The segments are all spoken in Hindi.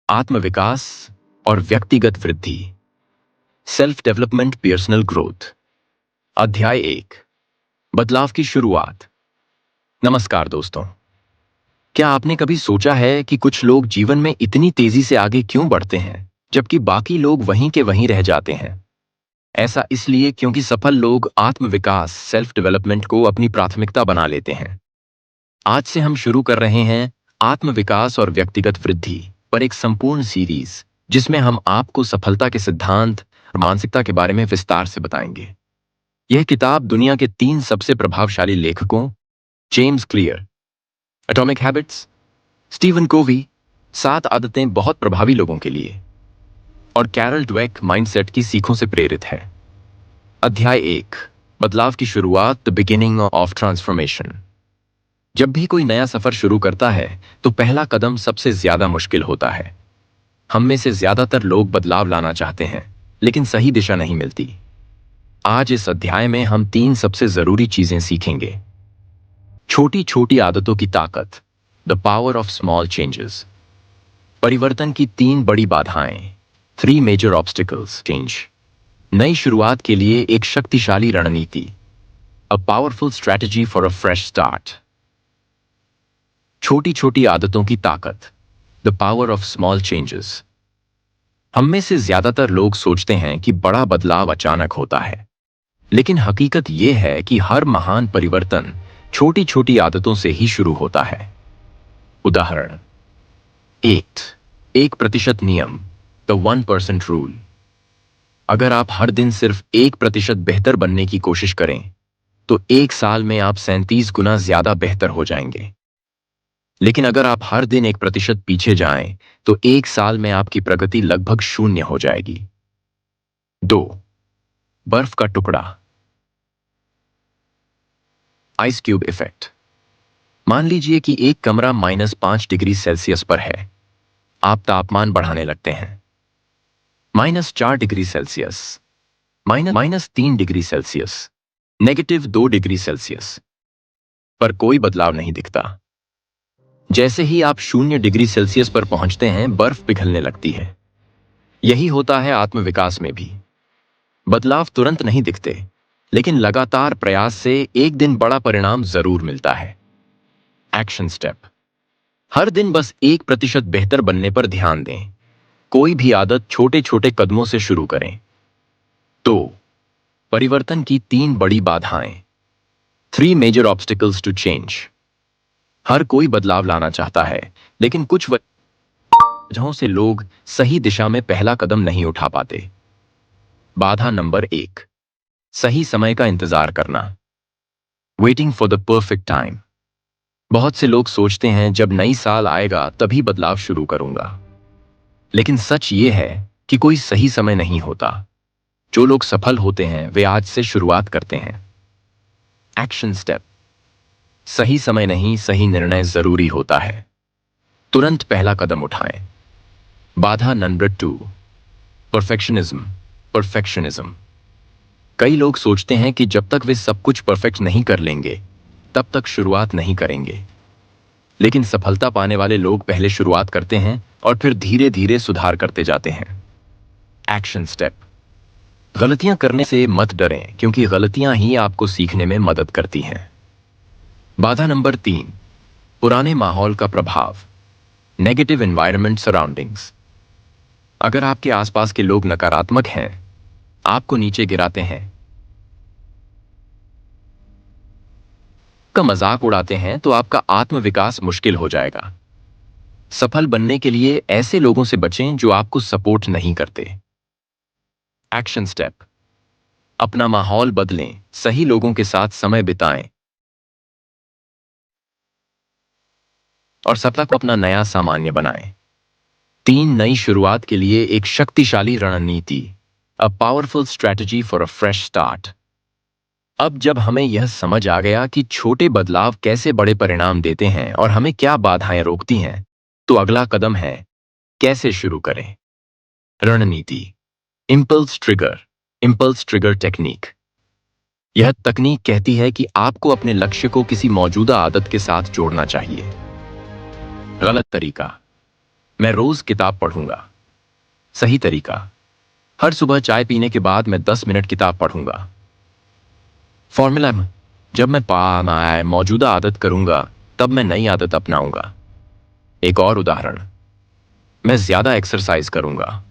आत्मविकास और व्यक्तिगत वृद्धि, सेल्फ डेवलपमेंट, पर्सनल ग्रोथ। अध्याय 1, बदलाव की शुरुआत। नमस्कार दोस्तों, क्या आपने कभी सोचा है कि कुछ लोग जीवन में इतनी तेजी से आगे क्यों बढ़ते हैं जबकि बाकी लोग वहीं के वहीं रह जाते हैं? ऐसा इसलिए क्योंकि सफल लोग आत्मविकास, सेल्फ डेवलपमेंट को अपनी प्राथमिकता बना लेते हैं। आज से हम शुरू कर रहे हैं आत्मविकास और व्यक्तिगत वृद्धि पर एक संपूर्ण सीरीज, जिसमें हम आपको सफलता के सिद्धांत और मानसिकता के बारे में विस्तार से बताएंगे। यह किताब दुनिया के 3 सबसे प्रभावशाली लेखकों, James Clear, atomic habits, Stephen Covey, 7 आदतें बहुत प्रभावी लोगों के लिए, और कैरल ड्वेक, माइंडसेट की सीखों से प्रेरित है। अध्याय 1, बदलाव की शुरुआत, द बिगिनिंग ऑफ ट्रांसफॉर्मेशन। जब भी कोई नया सफर शुरू करता है तो पहला कदम सबसे ज्यादा मुश्किल होता है। हम में से ज्यादातर लोग बदलाव लाना चाहते हैं, लेकिन सही दिशा नहीं मिलती। आज इस अध्याय में हम 3 सबसे जरूरी चीजें सीखेंगे। छोटी छोटी आदतों की ताकत, the power of small changes. परिवर्तन की 3 बड़ी बाधाएं, 3 मेजर ऑब्स्टिकल्स चेंज। नई शुरुआत के लिए एक शक्तिशाली रणनीति, a powerful strategy for a fresh start. छोटी छोटी आदतों की ताकत, the power of small changes. हम में से ज्यादातर लोग सोचते हैं कि बड़ा बदलाव अचानक होता है, लेकिन हकीकत यह है कि हर महान परिवर्तन छोटी छोटी आदतों से ही शुरू होता है। उदाहरण 1% नियम, द 1% रूल। अगर आप हर दिन सिर्फ 1% बेहतर बनने की कोशिश करें तो 1 साल में आप 37 गुना ज्यादा बेहतर हो जाएंगे। लेकिन अगर आप हर दिन 1% पीछे जाएं तो 1 साल में आपकी प्रगति लगभग 0 हो जाएगी। 2, बर्फ का टुकड़ा, आइस क्यूब इफेक्ट। मान लीजिए कि एक कमरा -5 डिग्री सेल्सियस पर है। आप तापमान बढ़ाने लगते हैं, -4 degree Celsius, -3 degree Celsius, -2 degree Celsius, पर कोई बदलाव नहीं दिखता। जैसे ही आप 0 डिग्री सेल्सियस पर पहुंचते हैं, बर्फ पिघलने लगती है। यही होता है आत्मविकास में भी। बदलाव तुरंत नहीं दिखते, लेकिन लगातार प्रयास से एक दिन बड़ा परिणाम जरूर मिलता है। एक्शन स्टेप, हर दिन बस 1% बेहतर बनने पर ध्यान दें। कोई भी आदत छोटे छोटे कदमों से शुरू करें। 2, परिवर्तन की 3 बड़ी बाधाएं, 3 मेजर ऑब्स्टिकल्स टू चेंज। हर कोई बदलाव लाना चाहता है, लेकिन कुछ वजहों से लोग सही दिशा में पहला कदम नहीं उठा पाते। बाधा नंबर 1, सही समय का इंतजार करना, waiting for the perfect time. बहुत से लोग सोचते हैं जब नई साल आएगा तभी बदलाव शुरू करूंगा, लेकिन सच ये है कि कोई सही समय नहीं होता। जो लोग सफल होते हैं वे आज से शुरुआत करते हैं। एक्शन स्टेप, सही समय नहीं, सही निर्णय जरूरी होता है। तुरंत पहला कदम उठाएं। बाधा नंबर 2, परफेक्शनिज्म। कई लोग सोचते हैं कि जब तक वे सब कुछ परफेक्ट नहीं कर लेंगे तब तक शुरुआत नहीं करेंगे। लेकिन सफलता पाने वाले लोग पहले शुरुआत करते हैं और फिर धीरे धीरे सुधार करते जाते हैं। एक्शन स्टेप, गलतियां करने से मत डरें, क्योंकि गलतियां ही आपको सीखने में मदद करती हैं। बाधा नंबर 3, पुराने माहौल का प्रभाव, नेगेटिव एनवायरनमेंट सराउंडिंग्स। अगर आपके आसपास के लोग नकारात्मक हैं, आपको नीचे गिराते हैं, का मजाक उड़ाते हैं, तो आपका आत्मविकास मुश्किल हो जाएगा। सफल बनने के लिए ऐसे लोगों से बचें जो आपको सपोर्ट नहीं करते। एक्शन स्टेप, अपना माहौल बदलें, सही लोगों के साथ समय बिताएं और सफलता को अपना नया सामान्य बनाएं। 3, नई शुरुआत के लिए एक शक्तिशाली रणनीति, a powerful strategy for a fresh start. अब जब हमें यह समझ आ गया कि छोटे बदलाव कैसे बड़े परिणाम देते हैं और हमें क्या बाधाएं रोकती हैं, तो अगला कदम है कैसे शुरू करें। रणनीति, इंपल्स ट्रिगर टेक्निक। यह तकनीक कहती है कि आपको अपने लक्ष्य को किसी मौजूदा आदत के साथ जोड़ना चाहिए। गलत तरीका, मैं रोज किताब पढ़ूंगा। सही तरीका, हर सुबह चाय पीने के बाद मैं 10 मिनट किताब पढ़ूंगा। फॉर्मूला, जब मैं पाए मौजूदा आदत करूंगा तब मैं नई आदत अपनाऊंगा। एक और उदाहरण, मैं ज्यादा एक्सरसाइज करूंगा।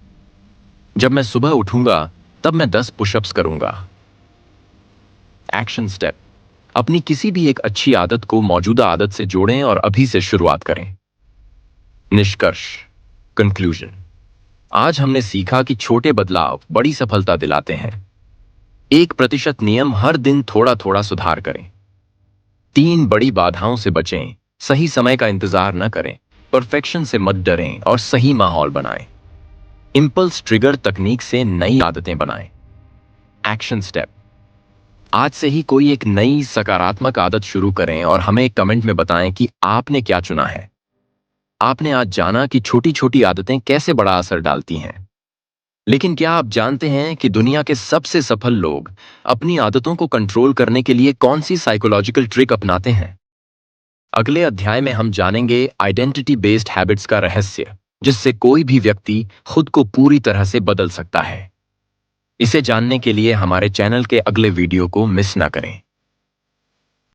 जब मैं सुबह उठूंगा तब मैं 10 पुशअप्स करूंगा। एक्शन स्टेप, अपनी किसी भी एक अच्छी आदत को मौजूदा आदत से जोड़ें और अभी से शुरुआत करें। निष्कर्ष, कंक्लूजन, आज हमने सीखा कि छोटे बदलाव बड़ी सफलता दिलाते हैं। 1% नियम, हर दिन थोड़ा थोड़ा सुधार करें। 3 बड़ी बाधाओं से बचें, सही समय का इंतजार न करें, परफेक्शन से मत डरें और सही माहौल बनाएं। इंपल्स ट्रिगर तकनीक से नई आदतें बनाएं। एक्शन स्टेप, आज से ही कोई एक नई सकारात्मक आदत शुरू करें और हमें एक कमेंट में बताएं कि आपने क्या चुना है। आपने आज जाना कि छोटी छोटी आदतें कैसे बड़ा असर डालती हैं। लेकिन क्या आप जानते हैं कि दुनिया के सबसे सफल लोग अपनी आदतों को कंट्रोल करने के लिए कौन सी साइकोलॉजिकल ट्रिक अपनाते हैं? अगले अध्याय में हम जानेंगे आइडेंटिटी बेस्ड हैबिट्स का रहस्य, जिससे कोई भी व्यक्ति खुद को पूरी तरह से बदल सकता है। इसे जानने के लिए हमारे चैनल के अगले वीडियो को मिस ना करें।